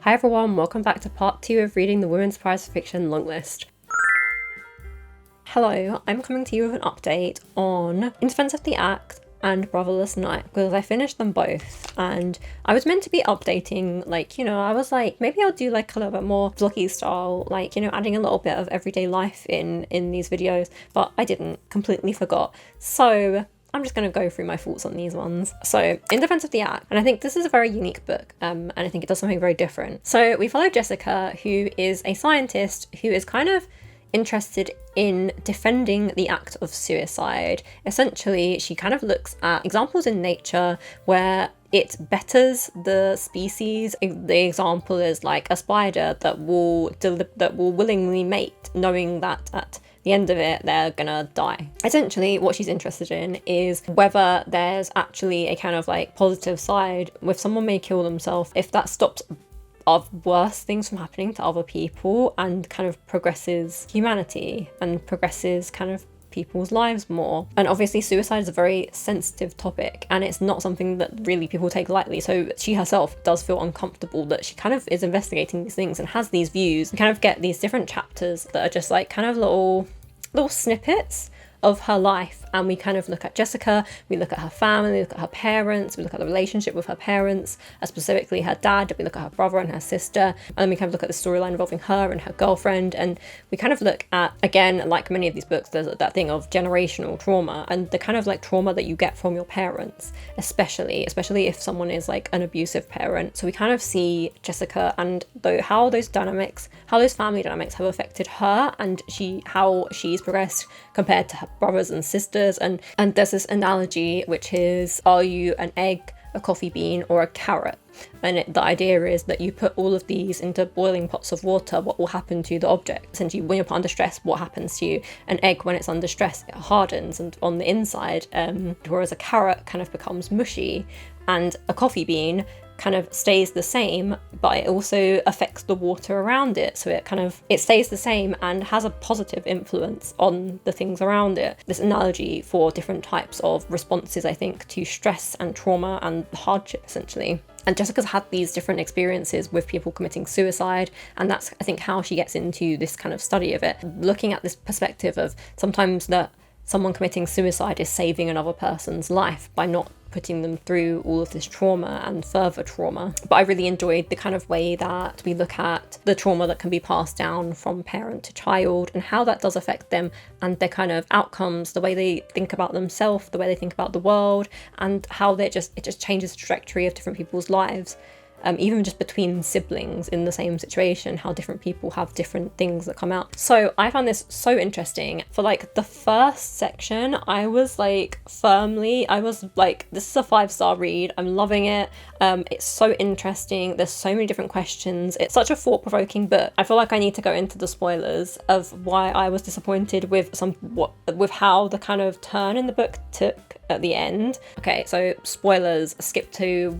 Hi everyone, welcome back to part 2 of reading the Women's Prize for Fiction longlist. Hello, I'm coming to you with an update on In Defense of the Act and Brotherless Night, because I finished them both and I was meant to be updating, I was like, maybe I'll do like a little bit more vloggy style, adding a little bit of everyday life in these videos, but I didn't, completely forgot. So I'm just going to go through my thoughts on these ones. So, In Defense of the Act, and I think this is a very unique book, and I think it does something very different. So we follow Jessica, who is a scientist who is kind of interested in defending the act of suicide. Essentially, she kind of looks at examples in nature where it betters the species. The example is like a spider that will willingly mate, knowing that at the end of it they're gonna die. Essentially what she's interested in is whether there's actually a kind of like positive side with someone may kill themselves, if that stops of worse things from happening to other people and kind of progresses humanity and progresses kind of people's lives more. And obviously suicide is a very sensitive topic and it's not something that really people take lightly, so she herself does feel uncomfortable that she kind of is investigating these things and has these views. You kind of get these different chapters that are just like kind of little snippets of her life, and we kind of look at Jessica, we look at her family, we look at her parents, we look at the relationship with her parents, specifically her dad, we look at her brother and her sister, and then we kind of look at the storyline involving her and her girlfriend, and we kind of look at, again, like many of these books, there's that thing of generational trauma and the kind of like trauma that you get from your parents, especially if someone is like an abusive parent. So we kind of see Jessica and how those family dynamics have affected her and how she's progressed compared to her brothers and sisters, and there's this analogy which is, are you an egg, a coffee bean, or a carrot? And the idea is that you put all of these into boiling pots of water, what will happen to the object? Essentially, when you're put under stress, what happens to you? An egg, when it's under stress, it hardens and on the inside, whereas a carrot kind of becomes mushy, and a coffee bean kind of stays the same, but it also affects the water around it, so it stays the same and has a positive influence on the things around it. This analogy for different types of responses, I think, to stress and trauma and hardship, essentially. And Jessica's had these different experiences with people committing suicide, and that's, I think, how she gets into this kind of study of it, looking at this perspective of sometimes that someone committing suicide is saving another person's life by not putting them through all of this trauma and further trauma. But I really enjoyed the kind of way that we look at the trauma that can be passed down from parent to child and how that does affect them and their kind of outcomes, the way they think about themselves, the way they think about the world, and how it just changes the trajectory of different people's lives. Even just between siblings in the same situation, how different people have different things that come out. So I found this so interesting. For like the first section, I was like, this is a 5-star read. I'm loving it. It's so interesting. There's so many different questions. It's such a thought-provoking book. I feel like I need to go into the spoilers of why I was disappointed with how the kind of turn in the book took at the end. Okay, so spoilers, skip to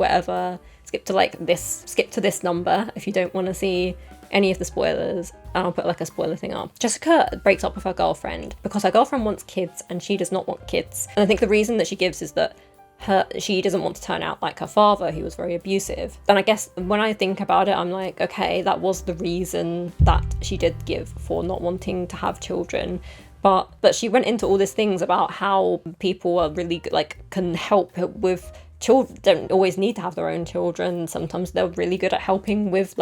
this number if you don't want to see any of the spoilers. I'll put like a spoiler thing up. Jessica breaks up with her girlfriend because her girlfriend wants kids and she does not want kids. And I think the reason that she gives is that she doesn't want to turn out like her father, who was very abusive. And I guess when I think about it, I'm like, okay, that was the reason that she did give for not wanting to have children. But she went into all these things about how people are really can help with children, don't always need to have their own children. Sometimes they're really good at helping with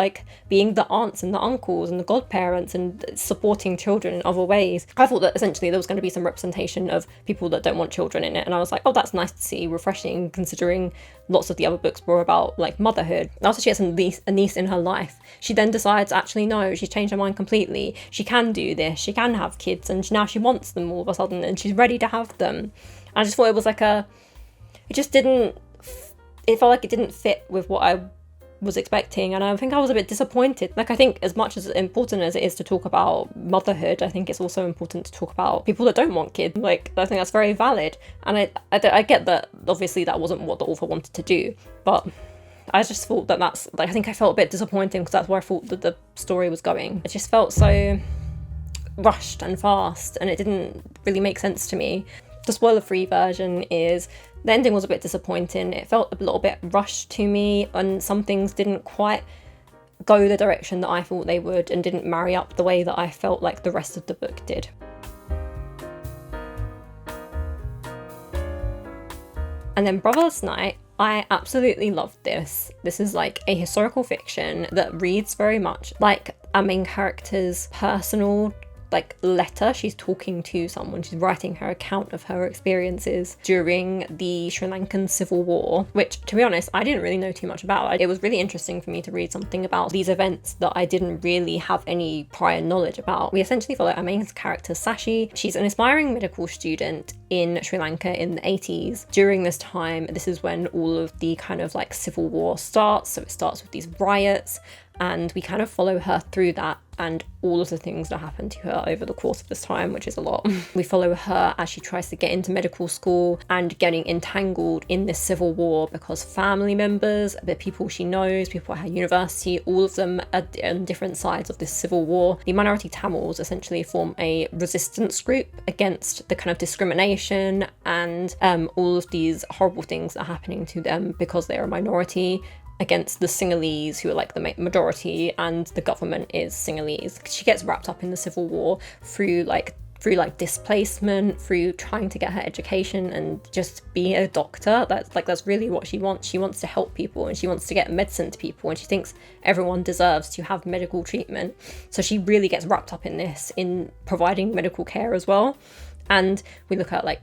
being the aunts and the uncles and the godparents and supporting children in other ways. I thought that essentially there was going to be some representation of people that don't want children in it, and I was like, oh, that's nice to see, refreshing, considering lots of the other books were about motherhood. After she has a niece in her life, she then decides, actually no, she's changed her mind completely. She can do this, she can have kids, and now she wants them all of a sudden and she's ready to have them. And I just thought it was it felt like it didn't fit with what I was expecting, and I think I was a bit disappointed. I think as much as important as it is to talk about motherhood, I think it's also important to talk about people that don't want kids. I think that's very valid, and I get that obviously that wasn't what the author wanted to do, but I just thought I think I felt a bit disappointing because that's where I thought that the story was going. It just felt so rushed and fast, and it didn't really make sense to me. The spoiler-free version is the ending was a bit disappointing. It felt a little bit rushed to me, and some things didn't quite go the direction that I thought they would and didn't marry up the way that I felt like the rest of the book did. And then Brotherless Night, I absolutely loved this. This is like a historical fiction that reads very much like a main character's personal like letter. She's talking to someone, she's writing her account of her experiences during the Sri Lankan Civil War, which, to be honest, I didn't really know too much about. It was really interesting for me to read something about these events that I didn't really have any prior knowledge about. We essentially follow our main character, Sashi. She's an aspiring medical student in Sri Lanka in the 80s. During this time, this is when all of the kind of like civil war starts. So it starts with these riots, and we kind of follow her through that and all of the things that happen to her over the course of this time, which is a lot. We follow her as she tries to get into medical school and getting entangled in this civil war because family members, the people she knows, people at her university, all of them are on different sides of this civil war. The minority Tamils essentially form a resistance group against the kind of discrimination and all of these horrible things that are happening to them because they're a minority, against the Sinhalese, who are like the majority, and the government is Sinhalese. She gets wrapped up in the civil war through displacement, through trying to get her education and just be a doctor. That's really what she wants. She wants to help people and she wants to get medicine to people, and she thinks everyone deserves to have medical treatment. So she really gets wrapped up in this, in providing medical care as well. And we look at like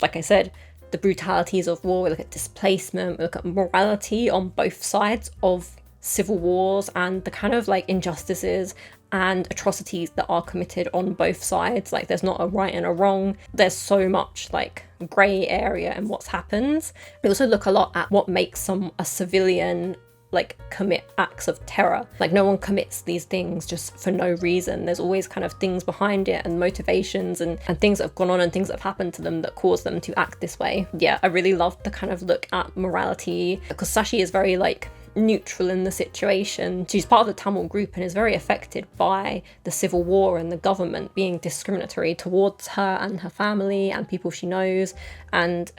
I said, the brutalities of war, we look at displacement, we look at morality on both sides of civil wars and the kind of like injustices and atrocities that are committed on both sides. Like there's not a right and a wrong. There's so much like grey area in what's happened. We also look a lot at what makes a civilian like commit acts of terror. Like no one commits these things just for no reason. There's always kind of things behind it and motivations and things that have gone on and things that have happened to them that cause them to act this way. Yeah, I really loved the kind of look at morality because Sashi is very like neutral in the situation. She's part of the Tamil group and is very affected by the civil war and the government being discriminatory towards her and her family and people she knows, and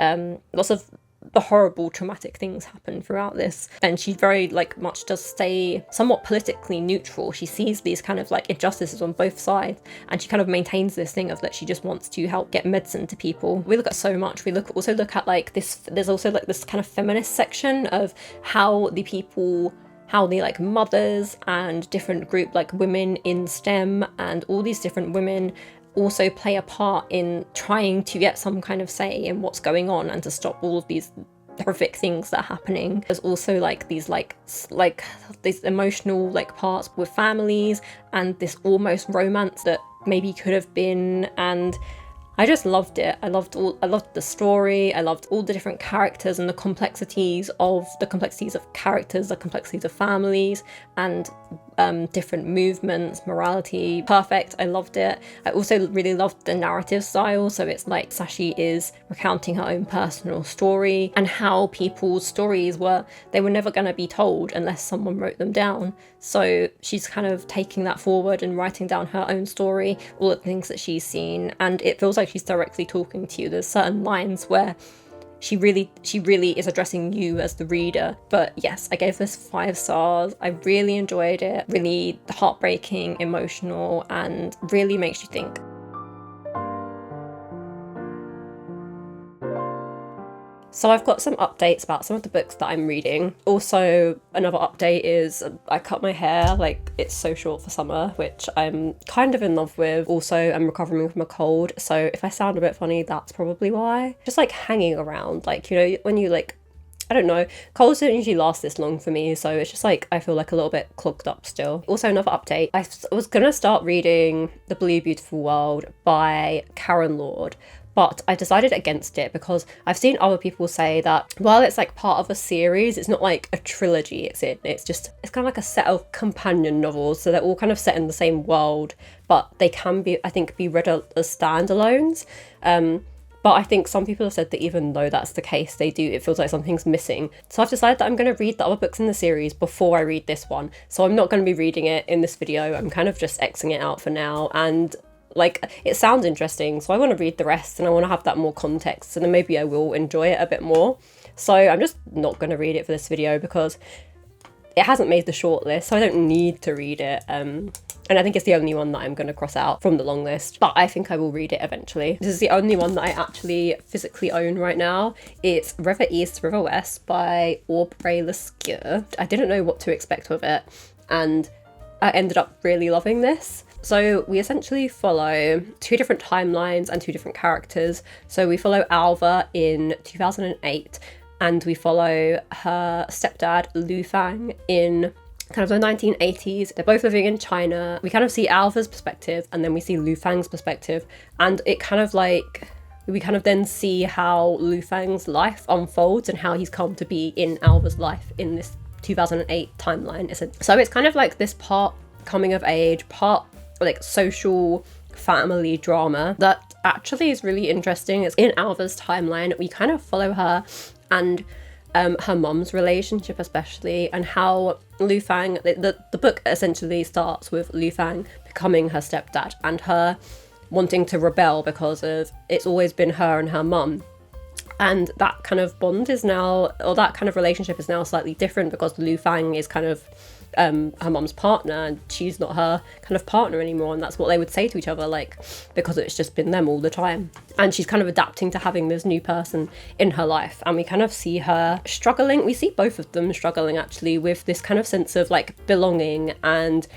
lots of the horrible traumatic things happen throughout this, and she very like much does stay somewhat politically neutral. She sees these kind of like injustices on both sides, and she kind of maintains this thing of that she just wants to help get medicine to people. We look at so much. We also look at like this, there's also like this kind of feminist section of how the like mothers and different group like women in STEM and all these different women also play a part in trying to get some kind of say in what's going on and to stop all of these horrific things that are happening. There's also like these these emotional like parts with families and this almost romance that maybe could have been, and I just loved it. I loved the story. I loved all the different characters and the complexities of characters, the complexities of families, and different movements, morality. Perfect. I loved it. I also really loved the narrative style. So it's like Sashi is recounting her own personal story and how people's stories were never going to be told unless someone wrote them down. So she's kind of taking that forward and writing down her own story, all the things that she's seen, and it feels like she's directly talking to you. There's certain lines where she really is addressing you as the reader. But yes, I gave this 5 stars. I really enjoyed it. Really heartbreaking, emotional, and really makes you think. So I've got some updates about some of the books that I'm reading. Also, another update is I cut my hair, like it's so short for summer, which I'm kind of in love with. Also, I'm recovering from a cold, so if I sound a bit funny, that's probably why. Just like hanging around, like, you know, when you like, I don't know, colds don't usually last this long for me, so it's just like I feel like a little bit clogged up still. Also, another update, I was gonna start reading The Blue Beautiful World by Karen Lord, but I decided against it because I've seen other people say that while it's like part of a series, it's not like a trilogy it's in. It's kind of like a set of companion novels, so they're all kind of set in the same world, but they can be, I think, be read as standalones. But I think some people have said that even though that's the case, it feels like something's missing. So I've decided that I'm going to read the other books in the series before I read this one. So I'm not going to be reading it in this video. I'm kind of just Xing it out for now. And like, it sounds interesting, so I want to read the rest and I want to have that more context, and then maybe I will enjoy it a bit more. So I'm just not going to read it for this video because it hasn't made the shortlist, so I don't need to read it. And I think it's the only one that I'm going to cross out from the long list, but I think I will read it eventually. This is the only one that I actually physically own right now. It's River East, River West by Aube Lescure. I didn't know what to expect with it, and I ended up really loving this. So we essentially follow 2 different timelines and 2 different characters. So we follow Alva in 2008, and we follow her stepdad Lu Fang in kind of the 1980s. They're both living in China. We kind of see Alva's perspective, and then we see Lu Fang's perspective, and it kind of like, we kind of then see how Lu Fang's life unfolds and how he's come to be in Alva's life in this 2008 timeline. So it's kind of like this part coming of age, part like social family drama that actually is really interesting. It's in Alva's timeline. We kind of follow her and her mum's relationship especially, and how Lu Fang, the book essentially starts with Lu Fang becoming her stepdad and her wanting to rebel because of it's always been her and her mum. And that kind of bond is now, or that kind of relationship is now slightly different because Lu Fang is kind of her mum's partner, and she's not her kind of partner anymore, and that's what they would say to each other, like, because it's just been them all the time. And she's kind of adapting to having this new person in her life, and we kind of see her struggling. We see both of them struggling actually with this kind of sense of like belonging and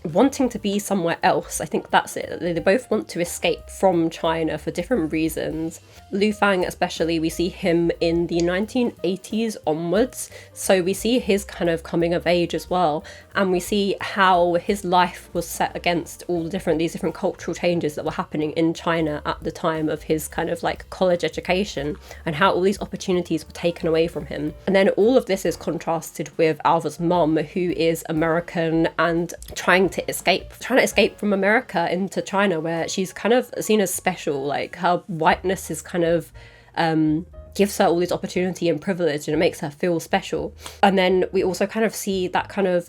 wanting to be somewhere else. I think that's it. They both want to escape from China for different reasons. Lu Fang especially, we see him in the 1980s onwards, so we see his kind of coming of age as well, and we see how his life was set against all these different cultural changes that were happening in China at the time of his kind of like college education, and how all these opportunities were taken away from him. And then all of this is contrasted with Alva's mum, who is American and trying to escape from America into China, where she's kind of seen as special. Like, her whiteness is kind of gives her all this opportunity and privilege, and it makes her feel special. And then we also kind of see that kind of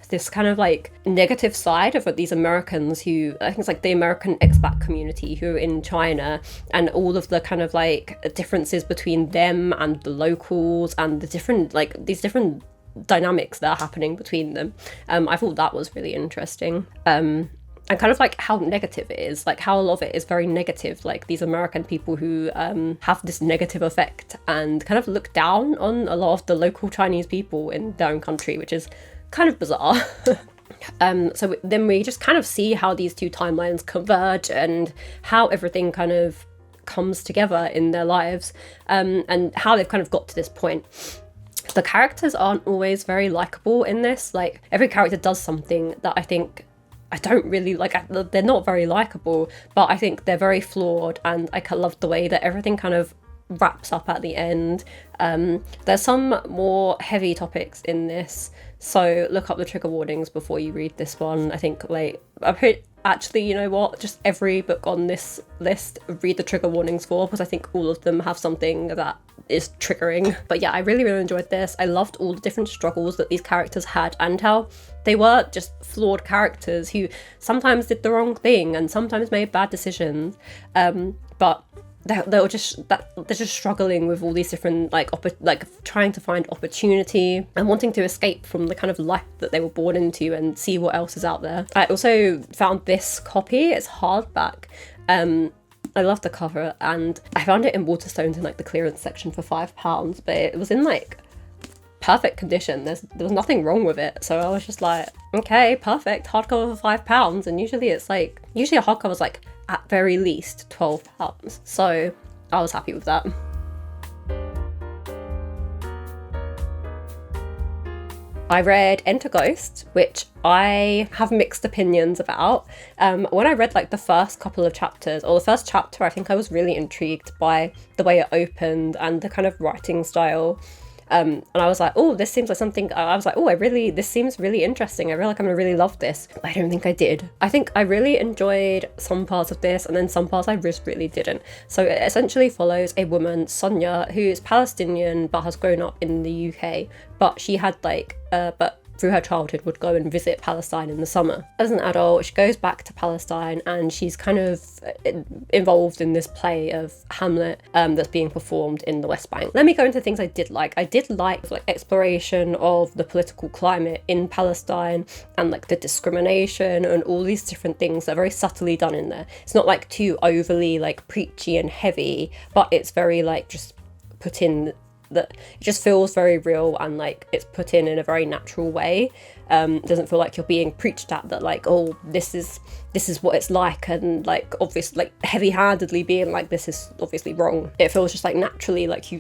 this kind of like negative side of these Americans who, I think it's like the American expat community who are in China, and all of the kind of like differences between them and the locals, and the different like these different dynamics that are happening between them. I thought that was really interesting. And kind of like how negative it is, like how a lot of it is very negative, like these American people who have this negative effect and kind of look down on a lot of the local Chinese people in their own country, which is kind of bizarre. So then we just kind of see how these 2 timelines converge and how everything kind of comes together in their lives, and how they've kind of got to this point. The characters aren't always very likable in this. Like, every character does something that I think I don't really like. They're not very likable, but I think they're very flawed, and I love the way that everything kind of wraps up at the end. There's some more heavy topics in this, so look up the trigger warnings before you read this one. I think like actually, you know what, just every book on this list, read the trigger warnings for, because I think all of them have something that is triggering. But yeah, I really enjoyed this. I loved all the different struggles that these characters had, and how they were just flawed characters who sometimes did the wrong thing and sometimes made bad decisions, but they're just struggling with all these different like trying to find opportunity and wanting to escape from the kind of life that they were born into and see what else is out there. I also found this copy, it's hardback. I love the cover, and I found it in Waterstones in like the clearance section for £5, but it was in like perfect condition. There was nothing wrong with it, so I was just like, okay, perfect, hardcover for £5. And usually a hardcover is like at very least £12, so I was happy with that. I read Enter Ghost, which I have mixed opinions about. When I read like the first couple of chapters, or the first chapter, I think I was really intrigued by the way it opened and the kind of writing style. And I was like, oh, this seems like something, I was like, oh, this seems really interesting. I feel like I'm gonna really love this. But I don't think I did. I think I really enjoyed some parts of this, and then some parts I just really didn't. So it essentially follows a woman, Sonia, who is Palestinian but has grown up in the UK. But she had like, but through her childhood would go and visit Palestine in the summer. As an adult, she goes back to Palestine and she's kind of involved in this play of Hamlet that's being performed in the West Bank. Let me go into things I did like. I did like exploration of the political climate in Palestine and like the discrimination and all these different things that are very subtly done in there. It's not like too overly like preachy and heavy, but it's very like just put in that it just feels very real and like it's put in a very natural way. It doesn't feel like you're being preached at, that like, oh, this is what it's like, and like obviously like heavy-handedly being like, this is obviously wrong. It feels just like naturally like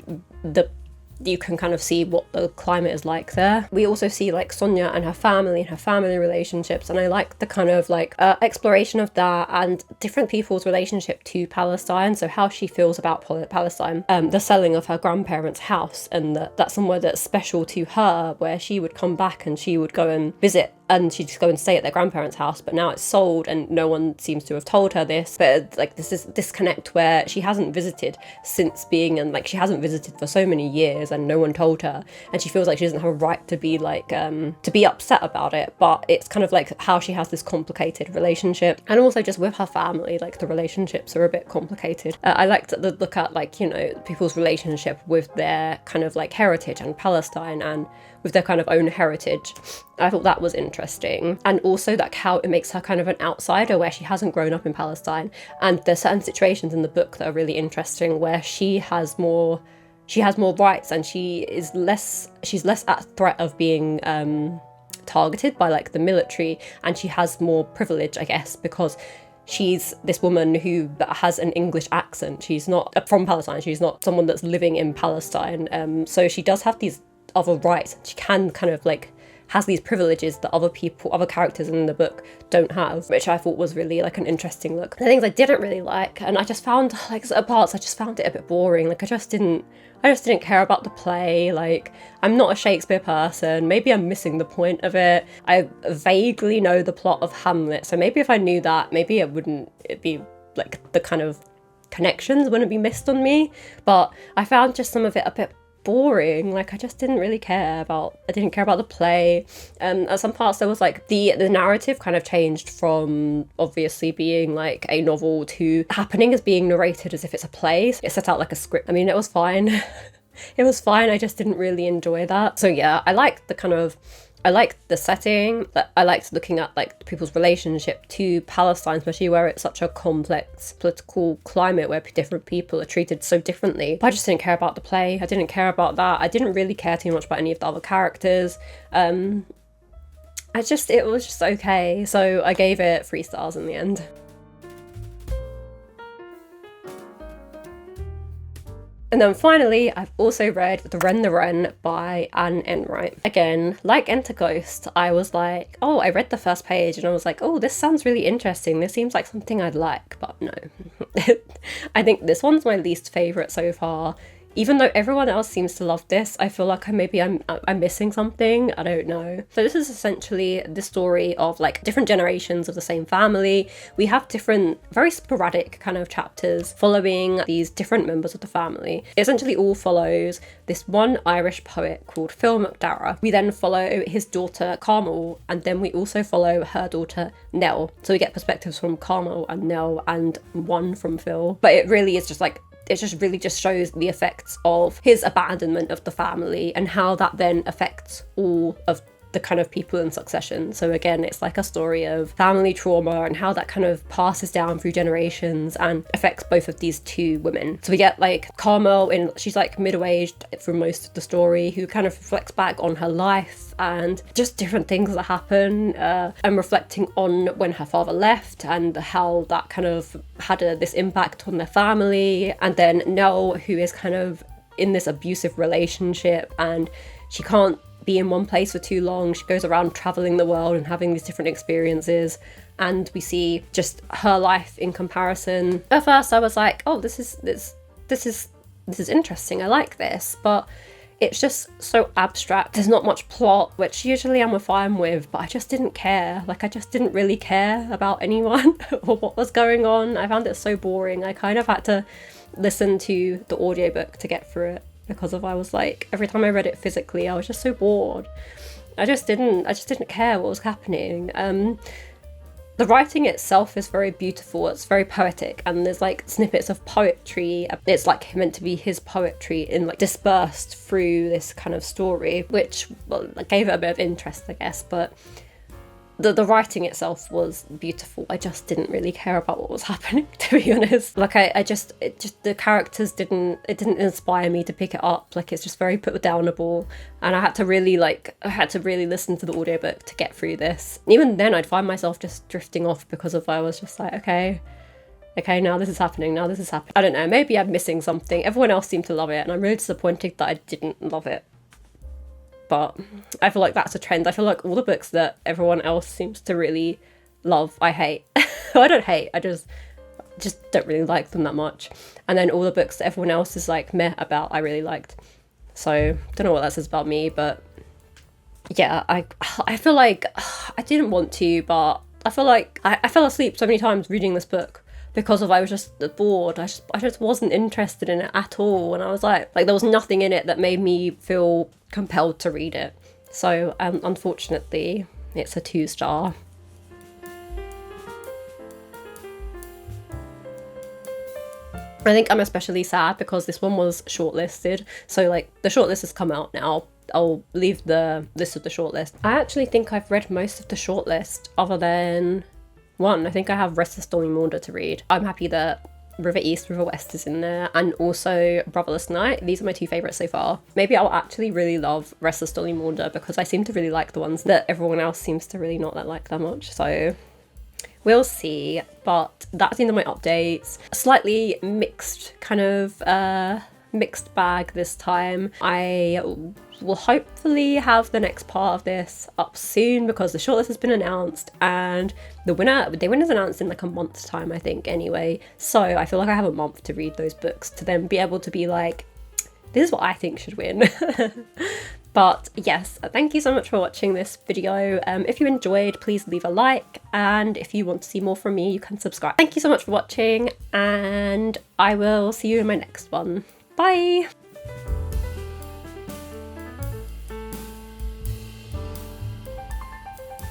you can kind of see what the climate is like there. We also see like Sonia and her family relationships, and I like the kind of like exploration of that and different people's relationship to Palestine. So how she feels about Palestine, the selling of her grandparents' house, and that's somewhere that's special to her, where she would come back and she would go and visit and she'd just go and stay at their grandparents' house, but now it's sold and no one seems to have told her this. But like this is disconnect where she hasn't visited since being, and like she hasn't visited for so many years and no one told her, and she feels like she doesn't have a right to be like to be upset about it. But it's kind of like how she has this complicated relationship, and also just with her family, like the relationships are a bit complicated. I like to look at like, you know, people's relationship with their kind of like heritage and Palestine and with their kind of own heritage. I thought that was interesting. And also like how it makes her kind of an outsider where she hasn't grown up in Palestine. And there's certain situations in the book that are really interesting where she has more rights, and she's less at threat of being targeted by like the military, and she has more privilege, I guess, because she's this woman who has an English accent. She's not from Palestine. She's not someone that's living in Palestine. So she does have these other rights. She can kind of like has these privileges that other characters in the book don't have, which I thought was really like an interesting look. The things I didn't really like, and I just found like certain parts I just found it a bit boring. Like I just didn't care about the play. Like I'm not a Shakespeare person. Maybe I'm missing the point of it. I vaguely know the plot of Hamlet, so maybe if I knew that, maybe it'd be like the kind of connections wouldn't be missed on me. But I found just some of it a bit boring. Like I just didn't really care about the play. At some parts there was like the narrative kind of changed from obviously being like a novel to happening as being narrated as if it's a play. It set out like a script. I mean, it was fine. It was fine. I just didn't really enjoy that. So yeah, I liked the setting. I liked looking at like people's relationship to Palestine, especially where it's such a complex political climate where different people are treated so differently. But I just didn't care about the play. I didn't care about that. I didn't really care too much about any of the other characters. It was just okay. So I gave it 3 stars in the end. And then finally, I've also read The Wren by Anne Enright. Again, like Enter Ghost, I was like, oh, I read the first page and I was like, oh, this sounds really interesting. This seems like something I'd like, but no. I think this one's my least favourite so far. Even though everyone else seems to love this, I feel like I'm missing something. I don't know. So this is essentially the story of like different generations of the same family. We have different, very sporadic kind of chapters following these different members of the family. It essentially all follows this one Irish poet called Phil McDarragh. We then follow his daughter Carmel, and then we also follow her daughter Nell. So we get perspectives from Carmel and Nell and one from Phil. But it really is just like, it just really just shows the effects of his abandonment of the family and how that then affects all of the kind of people in succession. So again, it's like a story of family trauma and how that kind of passes down through generations and affects both of these two women. So we get like Carmel, she's like middle-aged for most of the story, who kind of reflects back on her life and just different things that happen, and reflecting on when her father left and how that kind of had this impact on their family. And then Nell, who is kind of in this abusive relationship and she can't be in one place for too long. She goes around traveling the world and having these different experiences, and we see just her life in comparison. At first I was like, oh, this is interesting, I like this, but it's just so abstract. There's not much plot, which usually I'm fine with, but I just didn't care. Like I just didn't really care about anyone or what was going on. I found it so boring. I kind of had to listen to the audiobook to get through it, because I was like, every time I read it physically, I was just so bored. I just didn't care what was happening. The writing itself is very beautiful, it's very poetic, and there's like snippets of poetry. It's like meant to be his poetry in like dispersed through this kind of story, which, well, gave it a bit of interest, I guess, but the writing itself was beautiful. I just didn't really care about what was happening, to be honest. Like the characters didn't inspire me to pick it up. Like, it's just very put downable, and I had to really listen to the audiobook to get through this. Even then I'd find myself just drifting off because I was just like, okay, now this is happening. I don't know, maybe I'm missing something. Everyone else seemed to love it, and I'm really disappointed that I didn't love it. But I feel like that's a trend. I feel like all the books that everyone else seems to really love, I hate. I don't hate, I just don't really like them that much. And then all the books that everyone else is like meh about, I really liked. So don't know what that says about me, but yeah, I feel like I didn't want to, but I feel like I fell asleep so many times reading this book because I was just bored. I just wasn't interested in it at all, and I was like there was nothing in it that made me feel compelled to read it. So unfortunately, it's a 2-star. I think I'm especially sad because this one was shortlisted. So like the shortlist has come out now. I'll leave the list of the shortlist. I actually think I've read most of the shortlist other than one. I think I have Rest of Stormy Maunder to read. I'm happy that River East, River West is in there, and also Brotherless Night. These are my 2 favourites so far. Maybe I'll actually really love Rest of Stormy Maunder because I seem to really like the ones that everyone else seems to really not like that much. So we'll see. But that's the end of my updates. Slightly mixed kind of mixed bag this time. I will hopefully have the next part of this up soon because the shortlist has been announced, and the winner's announced in like a month's time, I think, anyway. So I feel like I have a month to read those books to then be able to be like, this is what I think should win. But yes, thank you so much for watching this video. If you enjoyed, please leave a like, and if you want to see more from me, you can subscribe. Thank you so much for watching, and I will see you in my next one. Bye!